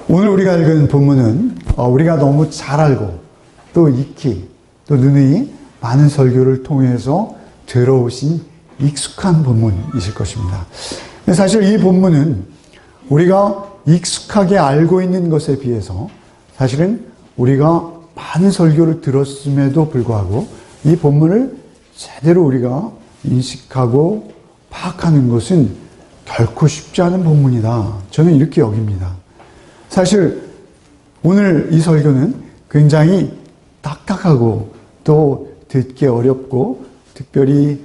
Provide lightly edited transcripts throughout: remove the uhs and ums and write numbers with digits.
오늘 우리가 읽은 본문은 우리가 너무 잘 알고 또 익히 또 누누이 많은 설교를 통해서 들어오신 익숙한 본문이실 것입니다. 사실 이 본문은 우리가 익숙하게 알고 있는 것에 비해서 사실은 우리가 많은 설교를 들었음에도 불구하고 이 본문을 제대로 우리가 인식하고 파악하는 것은 결코 쉽지 않은 본문이다. 저는 이렇게 여깁니다. 사실 오늘 이 설교는 굉장히 딱딱하고 또 듣기 어렵고 특별히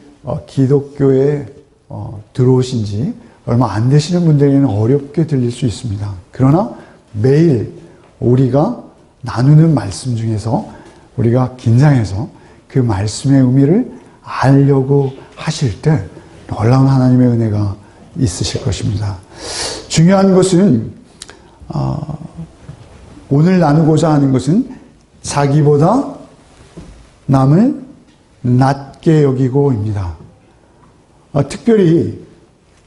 기독교에 들어오신 지 얼마 안 되시는 분들에게는 어렵게 들릴 수 있습니다. 그러나 매일 우리가 나누는 말씀 중에서 우리가 긴장해서 그 말씀의 의미를 알려고 하실 때 놀라운 하나님의 은혜가 있으실 것입니다. 중요한 것은 오늘 나누고자 하는 것은 자기보다 남을 낮게 여기고입니다. 특별히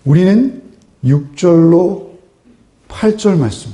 우리는 6절로 8절 말씀,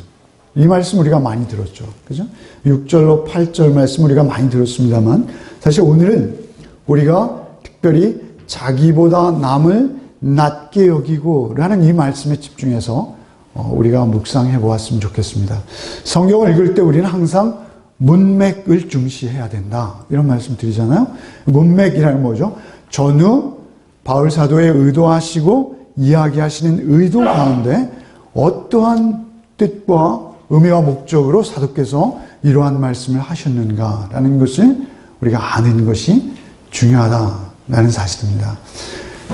이 말씀 우리가 많이 들었죠. 그죠? 6절로 8절 말씀 우리가 많이 들었습니다만 사실 오늘은 우리가 특별히 자기보다 남을 낮게 여기고 라는 이 말씀에 집중해서 우리가 묵상해 보았으면 좋겠습니다. 성경을 읽을 때 우리는 항상 문맥을 중시해야 된다. 이런 말씀 드리잖아요. 문맥이라는 뭐죠? 전후 바울 사도의 의도하시고 이야기하시는 의도 가운데 어떠한 뜻과 의미와 목적으로 사도께서 이러한 말씀을 하셨는가라는 것을 우리가 아는 것이 중요하다라는 사실입니다.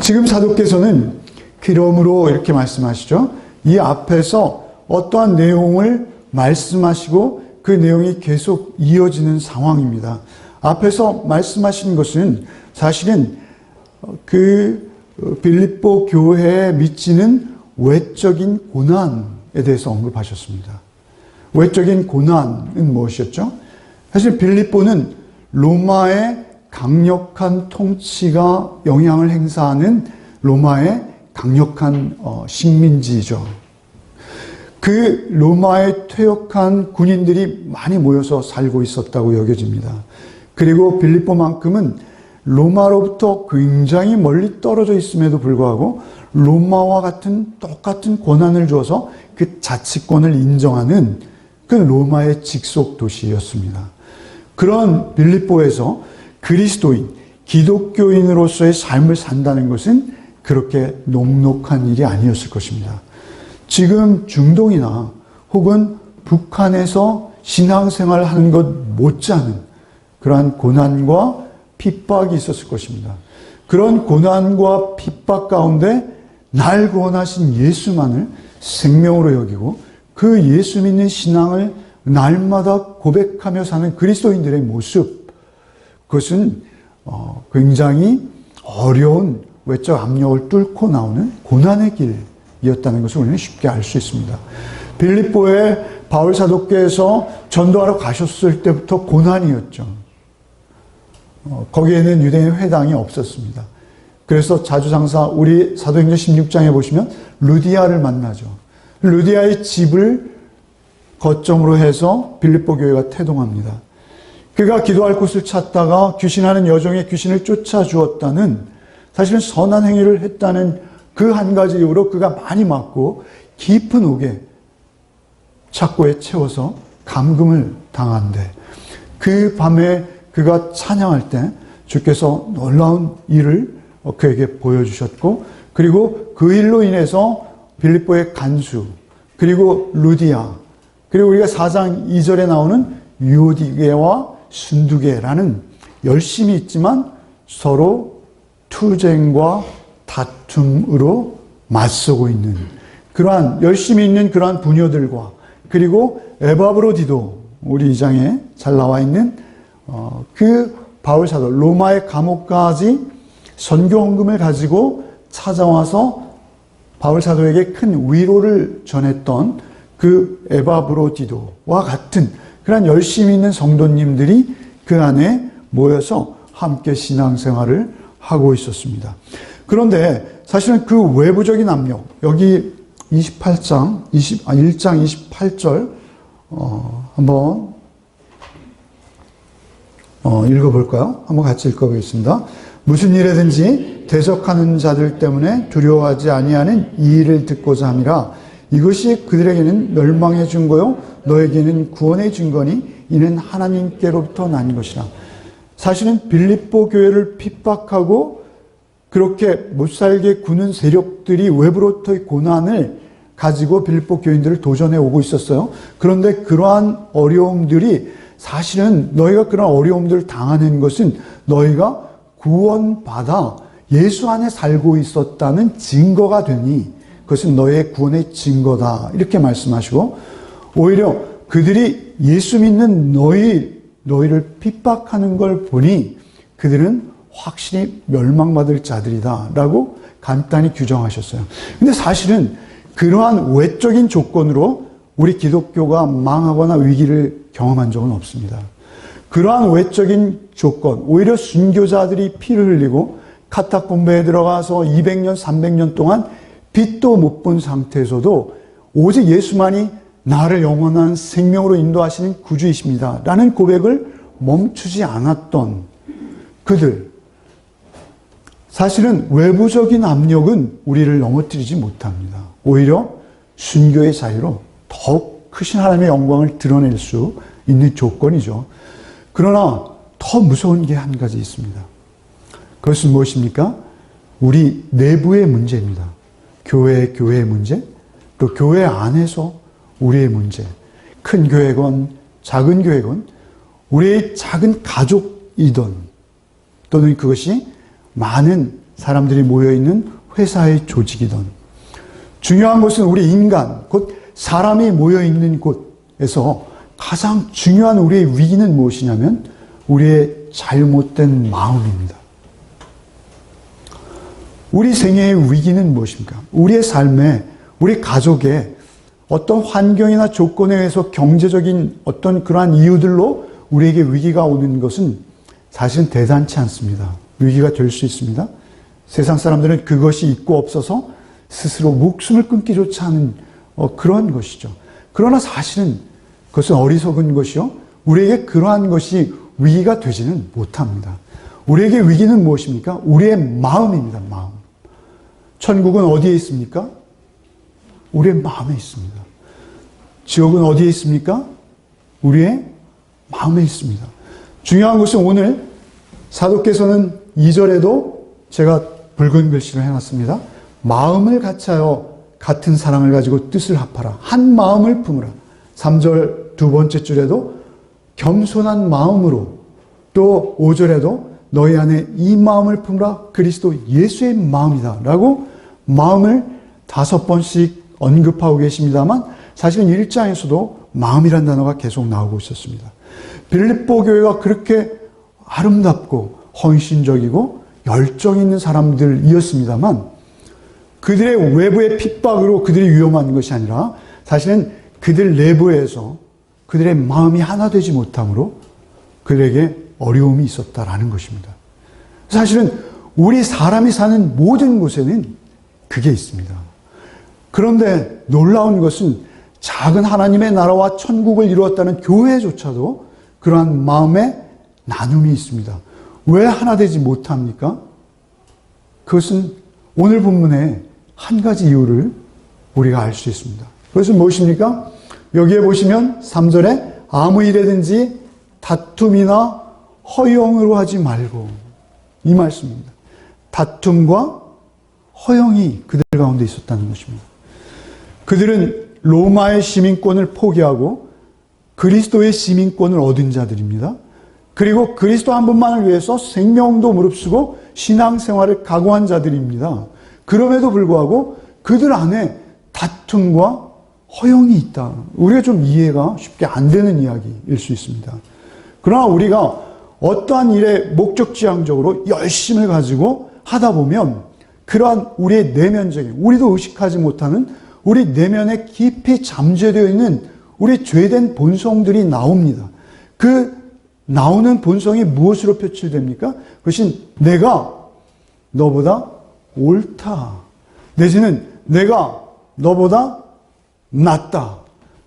지금 사도께서는 그러므로 이렇게 말씀하시죠. 이 앞에서 어떠한 내용을 말씀하시고 그 내용이 계속 이어지는 상황입니다. 앞에서 말씀하신 것은 사실은 그 빌립보 교회에 미치는 외적인 고난에 대해서 언급하셨습니다. 외적인 고난은 무엇이었죠? 사실 빌립보는 로마의 강력한 통치가 영향을 행사하는 로마의 강력한 식민지이죠. 그 로마에 퇴역한 군인들이 많이 모여서 살고 있었다고 여겨집니다. 그리고 빌립보만큼은 로마로부터 굉장히 멀리 떨어져 있음에도 불구하고 로마와 같은 똑같은 권한을 주어서 그 자치권을 인정하는 그 로마의 직속 도시였습니다. 그런 빌립보에서 그리스도인, 기독교인으로서의 삶을 산다는 것은 그렇게 녹록한 일이 아니었을 것입니다. 지금 중동이나 혹은 북한에서 신앙생활을 하는 것 못지않은 그러한 고난과 핍박이 있었을 것입니다. 그런 고난과 핍박 가운데 날 구원하신 예수만을 생명으로 여기고 그 예수 믿는 신앙을 날마다 고백하며 사는 그리스도인들의 모습, 그것은 굉장히 어려운 외적 압력을 뚫고 나오는 고난의 길이었다는 것을 우리는 쉽게 알 수 있습니다. 빌립보에 바울 사도께서 전도하러 가셨을 때부터 고난이었죠. 거기에는 유대인 회당이 없었습니다. 그래서 자주장사 우리 사도행전 16장에 보시면 루디아를 만나죠. 루디아의 집을 거점으로 해서 빌립보 교회가 태동합니다. 그가 기도할 곳을 찾다가 귀신하는 여종의 귀신을 쫓아주었다는, 사실은 선한 행위를 했다는 그 한 가지 이유로 그가 많이 맞고 깊은 옥에 착고에 채워서 감금을 당한데, 그 밤에 그가 찬양할 때 주께서 놀라운 일을 그에게 보여주셨고, 그리고 그 일로 인해서 빌립보의 간수, 그리고 루디아, 그리고 우리가 4장 2절에 나오는 유오디게와 순두게라는 열심이 있지만 서로 투쟁과 다툼으로 맞서고 있는 그러한 열심히 있는 그러한 부녀들과, 그리고 에바브로디도 우리 2장에 잘 나와 있는 그 바울 사도, 로마의 감옥까지 선교 헌금을 가지고 찾아와서 바울 사도에게 큰 위로를 전했던 그 에바브로디도와 같은 그런 열심히 있는 성도님들이 그 안에 모여서 함께 신앙생활을 하고 있었습니다. 그런데 사실은 그 외부적인 압력, 여기 1장 28절 한번 읽어볼까요? 한번 같이 읽어보겠습니다. 무슨 일에든지 대적하는 자들 때문에 두려워하지 아니하는 이 일을 듣고자 함이라. 이것이 그들에게는 멸망의 증거요 너에게는 구원의 증거니 이는 하나님께로부터 난 것이라. 사실은 빌립보 교회를 핍박하고 그렇게 못살게 구는 세력들이 외부로부터의 고난을 가지고 빌립보 교인들을 도전해 오고 있었어요. 그런데 그러한 어려움들이 사실은 너희가 그런 어려움들을 당하는 것은 너희가 구원받아 예수 안에 살고 있었다는 증거가 되니 그것은 너의 구원의 증거다. 이렇게 말씀하시고 오히려 그들이 예수 믿는 너희를 핍박하는 걸 보니 그들은 확실히 멸망받을 자들이다 라고 간단히 규정하셨어요. 근데 사실은 그러한 외적인 조건으로 우리 기독교가 망하거나 위기를 경험한 적은 없습니다. 그러한 외적인 조건, 오히려 순교자들이 피를 흘리고 카타콤베에 들어가서 200년, 300년 동안 빛도 못 본 상태에서도 오직 예수만이 나를 영원한 생명으로 인도하시는 구주이십니다 라는 고백을 멈추지 않았던 그들, 사실은 외부적인 압력은 우리를 넘어뜨리지 못합니다. 오히려 순교의 자유로 더욱 크신 하나님의 영광을 드러낼 수 있는 조건이죠. 그러나 더 무서운 게 한 가지 있습니다. 그것은 무엇입니까? 우리 내부의 문제입니다. 교회의 문제, 또 교회 안에서 우리의 문제. 큰 교회건 작은 교회건 우리의 작은 가족이든 또는 그것이 많은 사람들이 모여있는 회사의 조직이든 중요한 것은 우리 인간, 곧 사람이 모여있는 곳에서 가장 중요한 우리의 위기는 무엇이냐면 우리의 잘못된 마음입니다. 우리 생애의 위기는 무엇입니까? 우리의 삶에, 우리 가족에 어떤 환경이나 조건에 의해서 경제적인 어떤 그러한 이유들로 우리에게 위기가 오는 것은 사실은 대단치 않습니다. 위기가 될 수 있습니다. 세상 사람들은 그것이 있고 없어서 스스로 목숨을 끊기조차 하는 그런 것이죠. 그러나 사실은 그것은 어리석은 것이요. 우리에게 그러한 것이 위기가 되지는 못합니다. 우리에게 위기는 무엇입니까? 우리의 마음입니다. 마음. 천국은 어디에 있습니까? 우리의 마음에 있습니다. 지옥은 어디에 있습니까? 우리의 마음에 있습니다. 중요한 것은 오늘 사도께서는 2절에도 제가 붉은 글씨를 해놨습니다. 마음을 같이하여 같은 사랑을 가지고 뜻을 합하라. 한 마음을 품으라. 3절 두 번째 줄에도 겸손한 마음으로, 또 5절에도 너희 안에 이 마음을 품으라. 그리스도 예수의 마음이다 라고 마음을 5번씩 언급하고 계십니다만 사실은 1장에서도 마음이란 단어가 계속 나오고 있었습니다. 빌립보 교회가 그렇게 아름답고 헌신적이고 열정 있는 사람들이었습니다만 그들의 외부의 핍박으로 그들이 위험한 것이 아니라 사실은 그들 내부에서 그들의 마음이 하나 되지 못함으로 그들에게 어려움이 있었다라는 것입니다. 사실은 우리 사람이 사는 모든 곳에는 그게 있습니다. 그런데 놀라운 것은 작은 하나님의 나라와 천국을 이루었다는 교회조차도 그러한 마음의 나눔이 있습니다. 왜 하나 되지 못합니까? 그것은 오늘 본문에 한 가지 이유를 우리가 알 수 있습니다. 그것은 무엇입니까? 여기에 보시면 3절에 아무 일에든지 다툼이나 허영으로 하지 말고, 이 말씀입니다. 다툼과 허영이 그들 가운데 있었다는 것입니다. 그들은 로마의 시민권을 포기하고 그리스도의 시민권을 얻은 자들입니다. 그리고 그리스도 한 분만을 위해서 생명도 무릅쓰고 신앙생활을 각오한 자들입니다. 그럼에도 불구하고 그들 안에 다툼과 허영이 있다. 우리가 좀 이해가 쉽게 안 되는 이야기일 수 있습니다. 그러나 우리가 어떠한 일에 목적지향적으로 열심을 가지고 하다 보면 그러한 우리의 내면적인, 우리도 의식하지 못하는 우리 내면에 깊이 잠재되어 있는 우리 죄된 본성들이 나옵니다. 그 나오는 본성이 무엇으로 표출됩니까? 그것은 내가 너보다 옳다. 내지는 내가 너보다 낫다.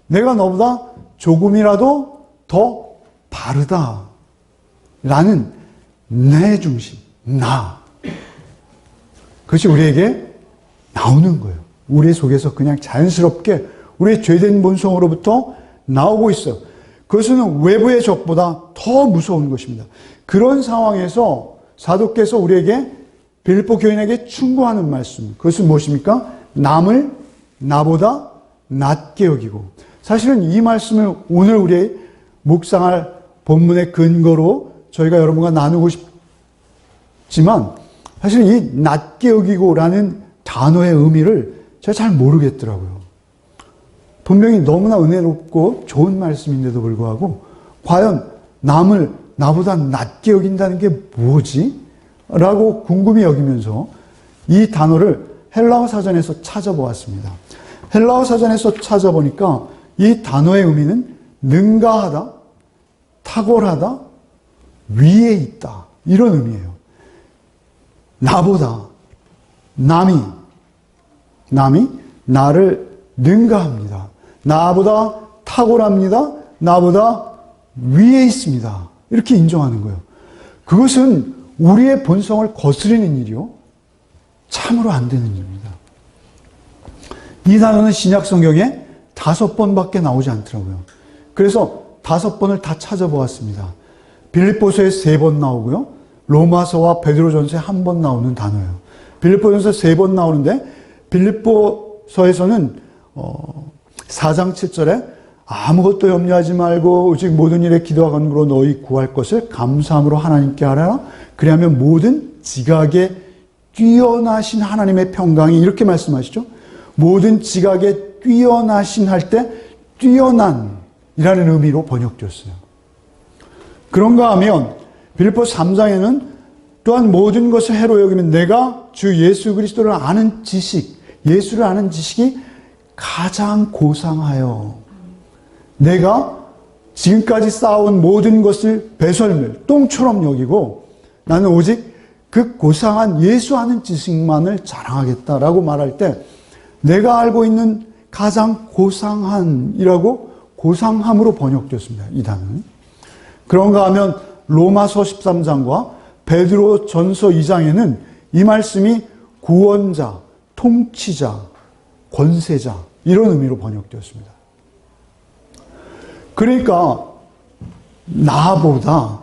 내가 너보다 조금이라도 더 바르다. 라는 내 중심, 나. 그것이 우리에게 나오는 거예요. 우리 속에서 그냥 자연스럽게 우리의 죄된 본성으로부터 나오고 있어요. 그것은 외부의 적보다 더 무서운 것입니다. 그런 상황에서 사도께서 우리에게 빌립보 교인에게 충고하는 말씀, 그것은 무엇입니까? 남을 나보다 낮게 여기고. 사실은 이 말씀을 오늘 우리 묵상할 본문의 근거로 저희가 여러분과 나누고 싶지만 사실 이 낮게 여기고라는 단어의 의미를 제가 잘 모르겠더라고요. 분명히 너무나 은혜롭고 좋은 말씀인데도 불구하고 과연 남을 나보다 낮게 여긴다는 게 뭐지? 라고 궁금히 여기면서 이 단어를 헬라어 사전에서 찾아보았습니다. 헬라어 사전에서 찾아보니까 이 단어의 의미는 능가하다, 탁월하다, 위에 있다. 이런 의미예요. 나보다, 남이 나를 능가합니다. 나보다 탁월합니다. 나보다 위에 있습니다. 이렇게 인정하는 거예요. 그것은 우리의 본성을 거스르는 일이요. 참으로 안 되는 일입니다. 이 단어는 신약 성경에 5번밖에 나오지 않더라고요. 그래서 5번을 다 찾아보았습니다. 빌립보서에 3번 나오고요. 로마서와 베드로전서에 1번 나오는 단어예요. 빌립보전서 3번 나오는데 빌립보서에서는 4장 7절에 아무것도 염려하지 말고 오직 모든 일에 기도와 간구로 너희 구할 것을 감사함으로 하나님께 하라. 그리하면 모든 지각에 뛰어나신 하나님의 평강이, 이렇게 말씀하시죠. 모든 지각에 뛰어나신 할 때 뛰어난 이라는 의미로 번역되었어요. 그런가 하면 빌립보 3장에는 또한 모든 것을 해로 여기면 내가 주 예수 그리스도를 아는 지식, 예수를 아는 지식이 가장 고상하여 내가 지금까지 쌓아온 모든 것을 배설물, 똥처럼 여기고 나는 오직 그 고상한 예수 아는 지식만을 자랑하겠다라고 말할 때 내가 알고 있는 가장 고상한이라고 고상함으로 번역되었습니다. 이 단어는. 그런가 하면 로마서 13장과 베드로 전서 2장에는 이 말씀이 구원자, 통치자, 권세자 이런 의미로 번역되었습니다. 그러니까 나보다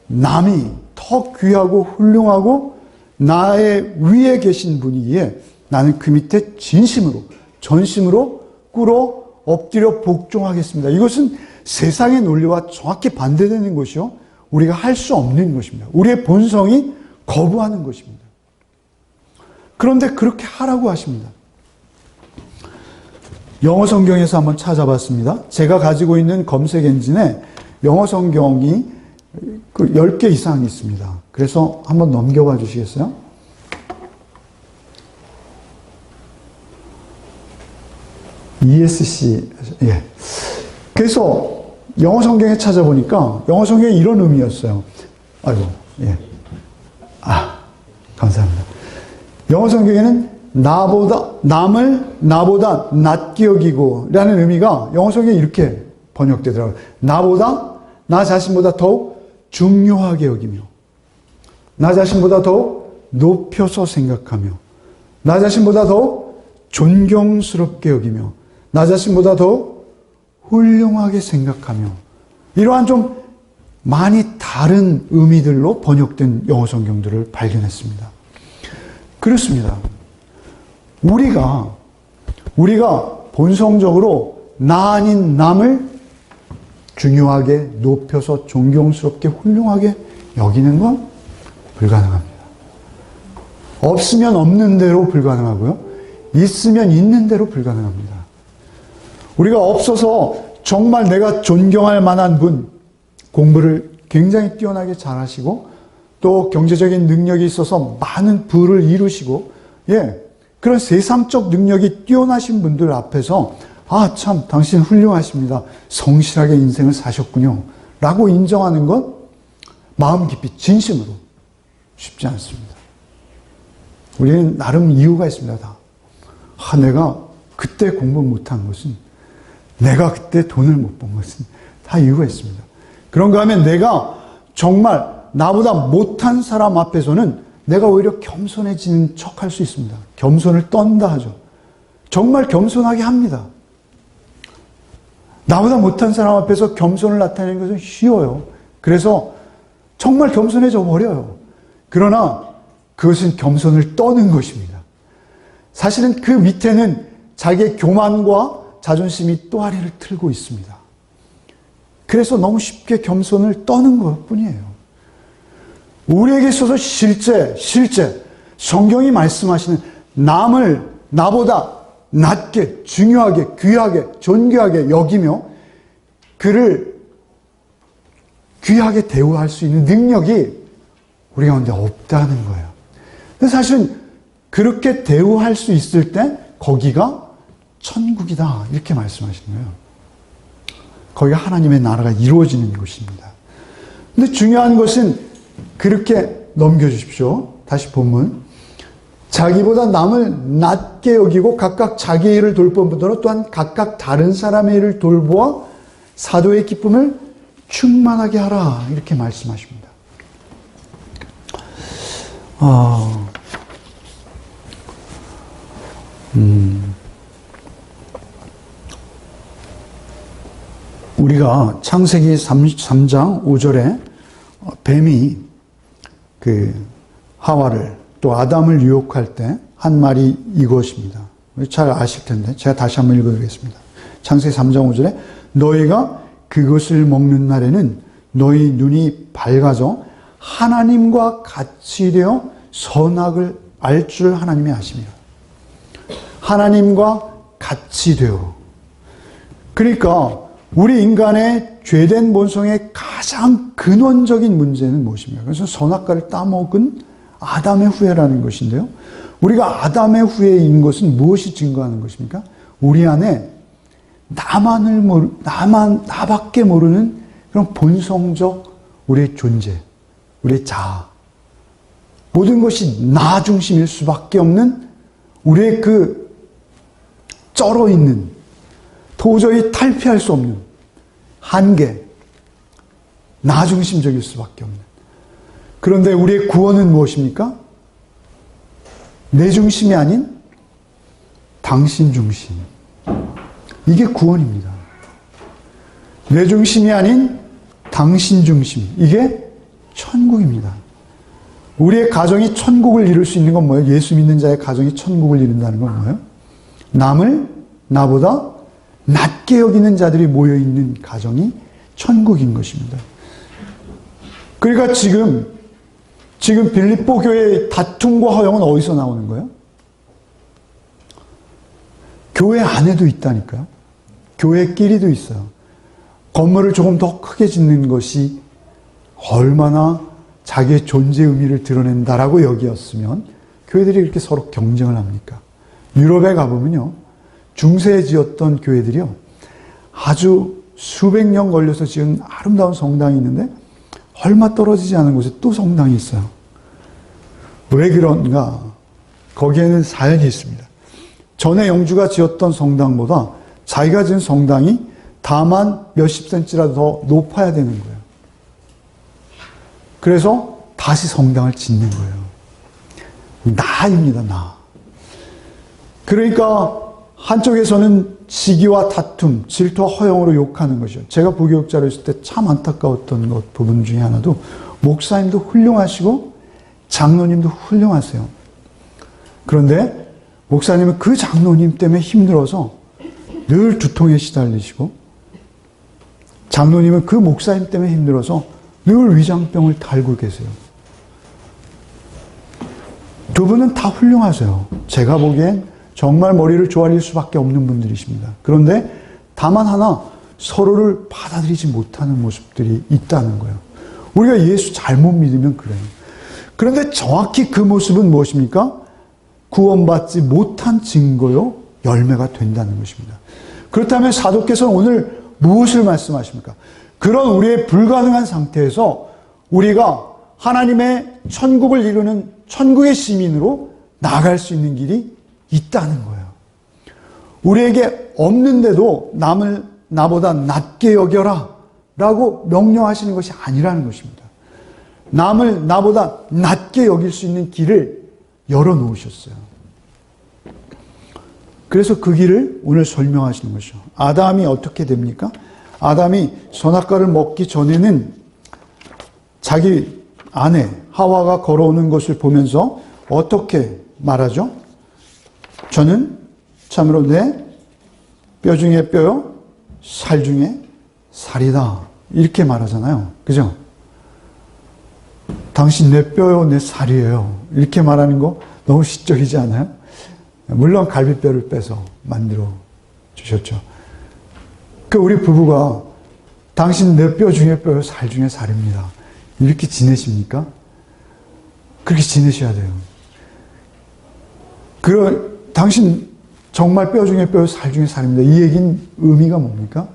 남이 더 귀하고 훌륭하고 나의 위에 계신 분이기에 나는 그 밑에 진심으로 전심으로 꿇어 엎드려 복종하겠습니다. 이것은 세상의 논리와 정확히 반대되는 것이요. 우리가 할 수 없는 것입니다. 우리의 본성이 거부하는 것입니다. 그런데 그렇게 하라고 하십니다. 영어 성경에서 한번 찾아봤습니다. 제가 가지고 있는 검색 엔진에 영어 성경이 10개 이상 있습니다. 그래서 한번 넘겨봐 주시겠어요? ESC, 예. 그래서 영어 성경에 찾아보니까 영어 성경에 이런 의미였어요. 아이고, 예. 감사합니다. 영어 성경에는 남을 나보다 낮게 여기고 라는 의미가 영어 성경에 이렇게 번역되더라고요. 나 자신보다 더욱 중요하게 여기며, 나 자신보다 더욱 높여서 생각하며, 나 자신보다 더욱 존경스럽게 여기며, 나 자신보다 더욱 훌륭하게 생각하며, 이러한 좀 많이 다른 의미들로 번역된 영어 성경들을 발견했습니다. 그렇습니다. 우리가 본성적으로 나 아닌 남을 중요하게 높여서 존경스럽게 훌륭하게 여기는 건 불가능합니다. 없으면 없는 대로 불가능하고요. 있으면 있는 대로 불가능합니다. 우리가 없어서 정말 내가 존경할 만한 분, 공부를 굉장히 뛰어나게 잘하시고 또 경제적인 능력이 있어서 많은 부를 이루시고, 그런 세상적 능력이 뛰어나신 분들 앞에서 참 당신 훌륭하십니다. 성실하게 인생을 사셨군요. 라고 인정하는 건 마음 깊이 진심으로 쉽지 않습니다. 우리는 나름 이유가 있습니다. 다. 내가 그때 공부 못한 것은 내가 그때 돈을 못 번 것은 다 이유가 있습니다. 그런가 하면 내가 정말 나보다 못한 사람 앞에서는 내가 오히려 겸손해지는 척 할 수 있습니다. 겸손을 떤다 하죠. 정말 겸손하게 합니다. 나보다 못한 사람 앞에서 겸손을 나타내는 것은 쉬워요. 그래서 정말 겸손해져 버려요. 그러나 그것은 겸손을 떠는 것입니다. 사실은 그 밑에는 자기의 교만과 자존심이 또아리를 틀고 있습니다. 그래서 너무 쉽게 겸손을 떠는 것 뿐이에요. 우리에게 있어서 실제 성경이 말씀하시는 남을 나보다 낮게, 중요하게, 귀하게, 존귀하게 여기며 그를 귀하게 대우할 수 있는 능력이 우리 가운데 없다는 거예요. 근데 사실은 그렇게 대우할 수 있을 때 거기가 천국이다 이렇게 말씀하시는 거예요. 거기가 하나님의 나라가 이루어지는 곳입니다. 근데 중요한 것은 그렇게 넘겨주십시오. 다시 본문. 자기보다 남을 낮게 여기고 각각 자기의 일을 돌봄보다는 또한 각각 다른 사람의 일을 돌보아 사도의 기쁨을 충만하게 하라 이렇게 말씀하십니다. 우리가 창세기 3장 5절에 뱀이 그 하와를 또 아담을 유혹할 때 한 말이 이것입니다. 잘 아실 텐데 제가 다시 한번 읽어드리겠습니다. 창세기 3장 5절에 너희가 그것을 먹는 날에는 너희 눈이 밝아져 하나님과 같이 되어 선악을 알 줄 하나님이 아십니다. 하나님과 같이 되어. 그러니까 우리 인간의 죄된 본성의 가장 근원적인 문제는 무엇입니까? 그래서 선악과를 따먹은 아담의 후예라는 것인데요. 우리가 아담의 후예인 것은 무엇이 증거하는 것입니까? 우리 안에 나밖에 모르는 그런 본성적 우리의 존재, 우리의 자아. 모든 것이 나 중심일 수밖에 없는 우리의 그 쩔어 있는 도저히 탈피할 수 없는 한계, 나 중심적일 수밖에 없는. 그런데 우리의 구원은 무엇입니까? 내 중심이 아닌 당신 중심. 이게 구원입니다. 내 중심이 아닌 당신 중심. 이게 천국입니다. 우리의 가정이 천국을 이룰 수 있는 건 뭐예요? 예수 믿는 자의 가정이 천국을 이룬다는 건 뭐예요? 남을 나보다 낮게 여기는 자들이 모여있는 가정이 천국인 것입니다. 그러니까 지금 빌립보 교회의 다툼과 허영은 어디서 나오는 거예요? 교회 안에도 있다니까요. 교회끼리도 있어요. 건물을 조금 더 크게 짓는 것이 얼마나 자기의 존재 의미를 드러낸다라고 여기었으면 교회들이 이렇게 서로 경쟁을 합니까? 유럽에 가보면요. 중세에 지었던 교회들이요. 아주 수백 년 걸려서 지은 아름다운 성당이 있는데 얼마 떨어지지 않은 곳에 또 성당이 있어요. 왜 그런가? 거기에는 사연이 있습니다. 전에 영주가 지었던 성당보다 자기가 지은 성당이 다만 몇십 센치라도 더 높아야 되는 거예요. 그래서 다시 성당을 짓는 거예요. 나입니다, 나. 그러니까 한쪽에서는 시기와 다툼, 질투와 허영으로 욕하는 것이죠. 제가 부교육자로 있을 때 참 안타까웠던 부분 중에 하나도 목사님도 훌륭하시고 장로님도 훌륭하세요. 그런데 목사님은 그 장로님 때문에 힘들어서 늘 두통에 시달리시고 장로님은 그 목사님 때문에 힘들어서 늘 위장병을 달고 계세요. 두 분은 다 훌륭하세요. 제가 보기엔 정말 머리를 조아릴 수밖에 없는 분들이십니다. 그런데 다만 하나 서로를 받아들이지 못하는 모습들이 있다는 거예요. 우리가 예수 잘못 믿으면 그래요. 그런데 정확히 그 모습은 무엇입니까? 구원받지 못한 증거요, 열매가 된다는 것입니다. 그렇다면 사도께서는 오늘 무엇을 말씀하십니까? 그런 우리의 불가능한 상태에서 우리가 하나님의 천국을 이루는 천국의 시민으로 나아갈 수 있는 길이 있다는 거예요. 우리에게 없는데도 남을 나보다 낮게 여겨라 라고 명령하시는 것이 아니라는 것입니다. 남을 나보다 낮게 여길 수 있는 길을 열어놓으셨어요. 그래서 그 길을 오늘 설명하시는 것이죠. 아담이 어떻게 됩니까? 아담이 선악과를 먹기 전에는 자기 아내 하와가 걸어오는 것을 보면서 어떻게 말하죠? 저는 참으로 내 뼈 중에 뼈요, 살 중에 살이다. 이렇게 말하잖아요. 그죠? 당신 내 뼈요, 내 살이에요. 이렇게 말하는 거 너무 시적이지 않아요? 물론 갈비뼈를 빼서 만들어 주셨죠. 그 우리 부부가 당신 내 뼈 중에 뼈요, 살 중에 살입니다. 이렇게 지내십니까? 그렇게 지내셔야 돼요. 당신 정말 뼈 중에 뼈요, 살 중에 살입니다. 이 얘기는 의미가 뭡니까?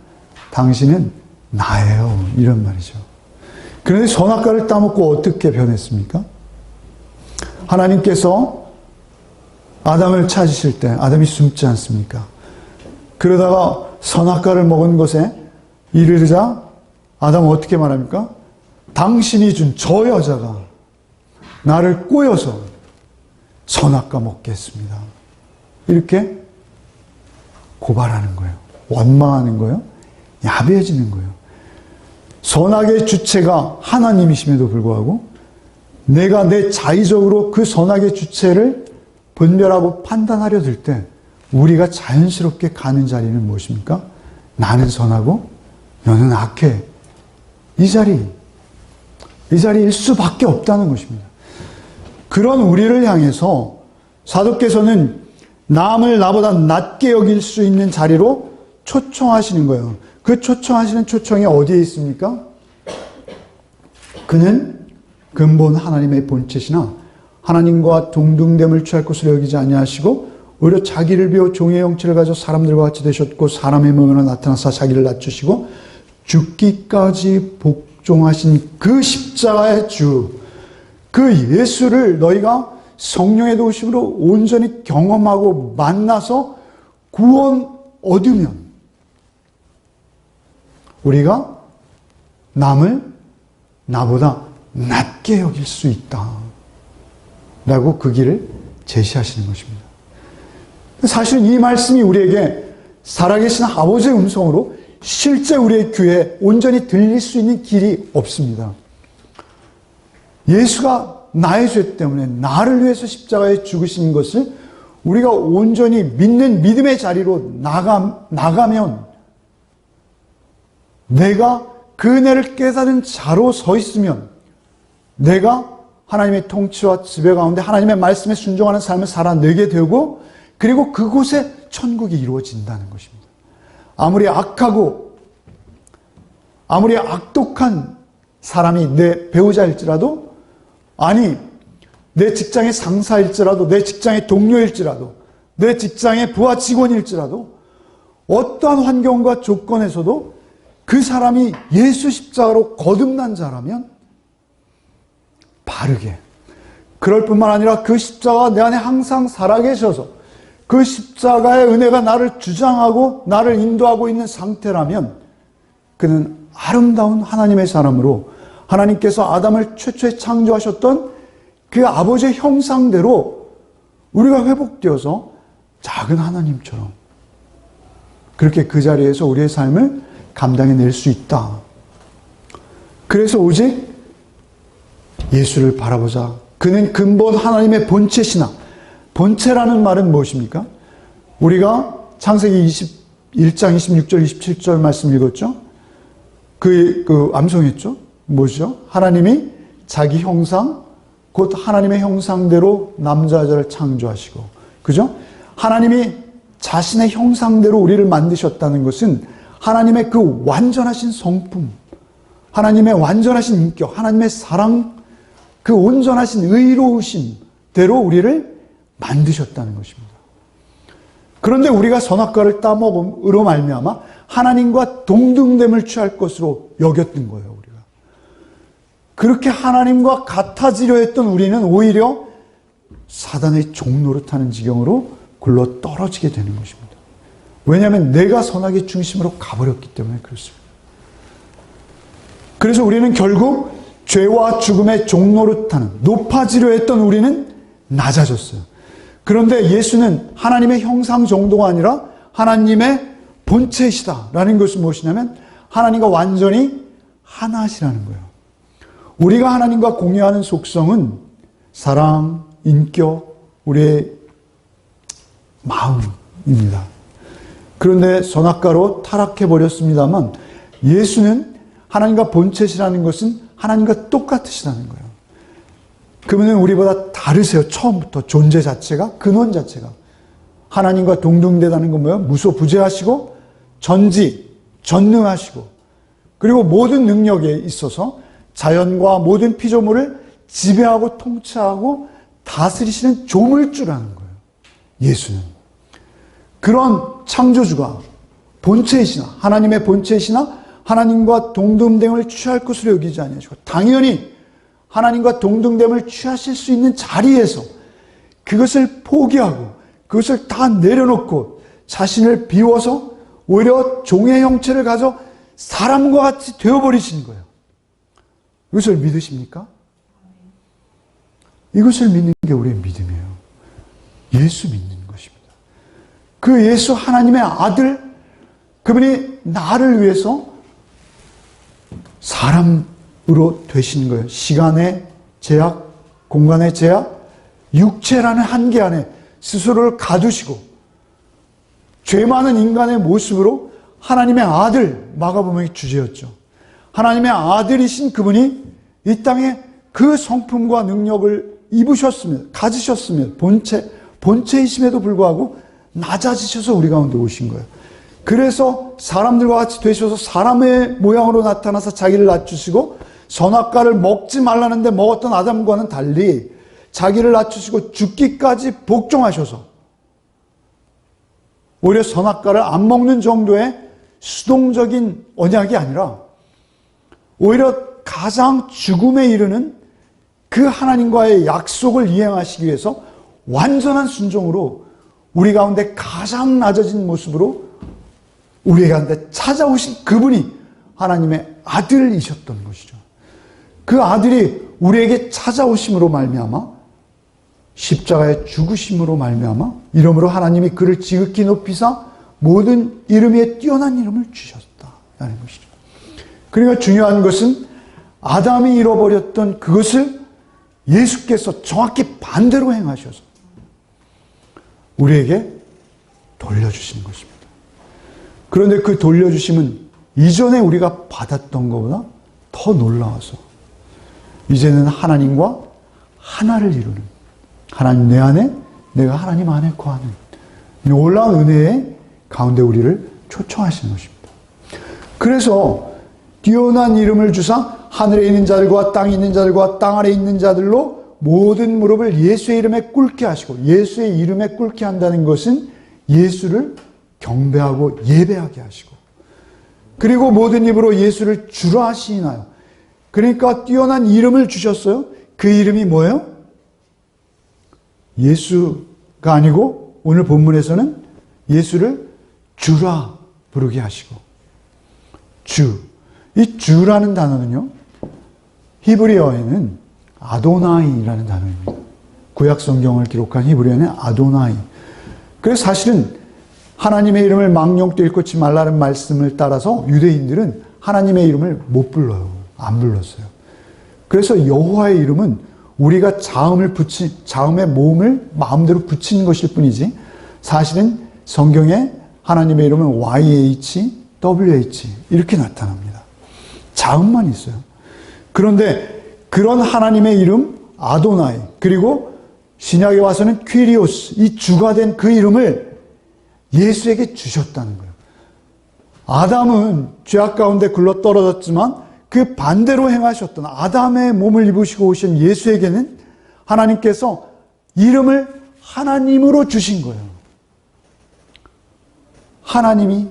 당신은 나예요. 이런 말이죠. 그런데 선악과를 따먹고 어떻게 변했습니까? 하나님께서 아담을 찾으실 때 아담이 숨지 않습니까? 그러다가 선악과를 먹은 것에 이르자 아담은 어떻게 말합니까? 당신이 준 저 여자가 나를 꼬여서 선악과 먹게 했습니다. 이렇게 고발하는 거예요. 원망하는 거예요. 야비해지는 거예요. 선악의 주체가 하나님이심에도 불구하고 내가 내 자의적으로 그 선악의 주체를 분별하고 판단하려 들 때 우리가 자연스럽게 가는 자리는 무엇입니까? 나는 선하고 너는 악해. 이 자리일 수밖에 없다는 것입니다. 그런 우리를 향해서 사도께서는 남을 나보다 낮게 여길 수 있는 자리로 초청하시는 거예요. 그 초청하시는 초청이 어디에 있습니까? 그는 근본 하나님의 본체시나 하나님과 동등됨을 취할 것으로 여기지 아니하시고 오히려 자기를 비워 종의 형체를 가져 사람들과 같이 되셨고 사람의 몸으로 나타나사 자기를 낮추시고 죽기까지 복종하신 그 십자가의 주, 그 예수를 너희가 성령의 도우심으로 온전히 경험하고 만나서 구원 얻으면 우리가 남을 나보다 낮게 여길 수 있다 라고 그 길을 제시하시는 것입니다. 사실 이 말씀이 우리에게 살아계신 아버지의 음성으로 실제 우리의 귀에 온전히 들릴 수 있는 길이 없습니다. 예수가 나의 죄 때문에 나를 위해서 십자가에 죽으신 것을 우리가 온전히 믿는 믿음의 자리로 나가면 내가 그 은혜를 깨달은 자로 서 있으면 내가 하나님의 통치와 지배 가운데 하나님의 말씀에 순종하는 삶을 살아내게 되고 그리고 그곳에 천국이 이루어진다는 것입니다. 아무리 악하고 아무리 악독한 사람이 내 배우자일지라도 아니 내 직장의 상사일지라도 내 직장의 동료일지라도 내 직장의 부하 직원일지라도 어떠한 환경과 조건에서도 그 사람이 예수 십자가로 거듭난 자라면 바르게 그럴 뿐만 아니라 그 십자가가 내 안에 항상 살아계셔서 그 십자가의 은혜가 나를 주장하고 나를 인도하고 있는 상태라면 그는 아름다운 하나님의 사람으로 하나님께서 아담을 최초에 창조하셨던 그 아버지의 형상대로 우리가 회복되어서 작은 하나님처럼 그렇게 그 자리에서 우리의 삶을 감당해낼 수 있다. 그래서 오직 예수를 바라보자. 그는 근본 하나님의 본체시나 본체라는 말은 무엇입니까? 우리가 창세기 21장 26절 27절 말씀 읽었죠? 그 암송했죠? 뭐죠? 하나님이 자기 형상, 곧 하나님의 형상대로 남자 여자를 창조하시고, 그죠? 하나님이 자신의 형상대로 우리를 만드셨다는 것은 하나님의 그 완전하신 성품, 하나님의 완전하신 인격, 하나님의 사랑, 그 온전하신 의로우심대로 우리를 만드셨다는 것입니다. 그런데 우리가 선악과를 따먹음으로 말미암아 하나님과 동등됨을 취할 것으로 여겼던 거예요. 우리가 그렇게 하나님과 같아지려 했던 우리는 오히려 사단의 종노릇하는 지경으로 굴러 떨어지게 되는 것입니다. 왜냐하면 내가 선악의 중심으로 가버렸기 때문에 그렇습니다. 그래서 우리는 결국 죄와 죽음의 종노릇하는, 높아지려 했던 우리는 낮아졌어요. 그런데 예수는 하나님의 형상 정도가 아니라 하나님의 본체이시다라는 것은 무엇이냐면 하나님과 완전히 하나시라는 거예요. 우리가 하나님과 공유하는 속성은 사랑, 인격, 우리의 마음입니다. 그런데 선악과로 타락해버렸습니다만 예수는 하나님과 본체시라는 것은 하나님과 똑같으시다는 거예요. 그분은 우리보다 다르세요. 처음부터 존재 자체가, 근원 자체가. 하나님과 동등되다는 건 뭐예요? 무소부재하시고 전능하시고 그리고 모든 능력에 있어서 자연과 모든 피조물을 지배하고 통치하고 다스리시는 조물주라는 거예요. 예수는. 그런 창조주가 본체이시나 하나님의 본체이시나 하나님과 동등됨을 취할 것으로 여기지 아니하시고 당연히 하나님과 동등됨을 취하실 수 있는 자리에서 그것을 포기하고 그것을 다 내려놓고 자신을 비워서 오히려 종의 형체를 가져 사람과 같이 되어버리신 거예요. 이것을 믿으십니까? 이것을 믿는 게 우리의 믿음이에요. 예수 믿는 것입니다. 그 예수 하나님의 아들, 그분이 나를 위해서 사람으로 되신 거예요. 시간의 제약, 공간의 제약, 육체라는 한계 안에 스스로를 가두시고 죄 많은 인간의 모습으로 하나님의 아들, 마가복음의 주제였죠. 하나님의 아들이신 그분이 이 땅에 그 성품과 능력을 입으셨으며 가지셨으며 본체이심에도 불구하고 낮아지셔서 우리 가운데 오신 거예요. 그래서 사람들과 같이 되셔서 사람의 모양으로 나타나서 자기를 낮추시고 선악과를 먹지 말라는데 먹었던 아담과는 달리 자기를 낮추시고 죽기까지 복종하셔서 오히려 선악과를 안 먹는 정도의 수동적인 언약이 아니라 오히려 가장 죽음에 이르는 그 하나님과의 약속을 이행하시기 위해서 완전한 순종으로 우리 가운데 가장 낮아진 모습으로 우리 가운데 찾아오신 그분이 하나님의 아들이셨던 것이죠. 그 아들이 우리에게 찾아오심으로 말미암아 십자가의 죽으심으로 말미암아 이러므로 하나님이 그를 지극히 높이사 모든 이름 위에 뛰어난 이름을 주셨다라는 것이죠. 그러니까 중요한 것은 아담이 잃어버렸던 그것을 예수께서 정확히 반대로 행하셔서 우리에게 돌려주신 것입니다. 그런데 그 돌려주심은 이전에 우리가 받았던 것보다 더 놀라워서 이제는 하나님과 하나를 이루는, 하나님 내 안에 내가 하나님 안에 거하는 놀라운 은혜의 가운데 우리를 초청하시는 것입니다. 그래서 뛰어난 이름을 주사 하늘에 있는 자들과 땅에 있는 자들과 땅 아래에 있는 자들로 모든 무릎을 예수의 이름에 꿇게 하시고, 예수의 이름에 꿇게 한다는 것은 예수를 경배하고 예배하게 하시고, 그리고 모든 입으로 예수를 주라 하시나요. 그러니까 뛰어난 이름을 주셨어요. 그 이름이 뭐예요? 예수가 아니고 오늘 본문에서는 예수를 주라 부르게 하시고, 주. 이 주라는 단어는요, 히브리어에는 아도나이라는 단어입니다. 구약 성경을 기록한 히브리어는 아도나이. 그래서 사실은 하나님의 이름을 망령되 일컫지 말라는 말씀을 따라서 유대인들은 하나님의 이름을 못 불러요. 안 불렀어요. 그래서 여호와의 이름은 우리가 자음의 모음을 마음대로 붙인 것일 뿐이지, 사실은 성경에 하나님의 이름은 YH, WH 이렇게 나타납니다. 자음만 있어요. 그런데 그런 하나님의 이름 아도나이, 그리고 신약에 와서는 퀴리오스, 이 주가 된 그 이름을 예수에게 주셨다는 거예요. 아담은 죄악 가운데 굴러 떨어졌지만 그 반대로 행하셨던 아담의 몸을 입으시고 오신 예수에게는 하나님께서 이름을 하나님으로 주신 거예요. 하나님이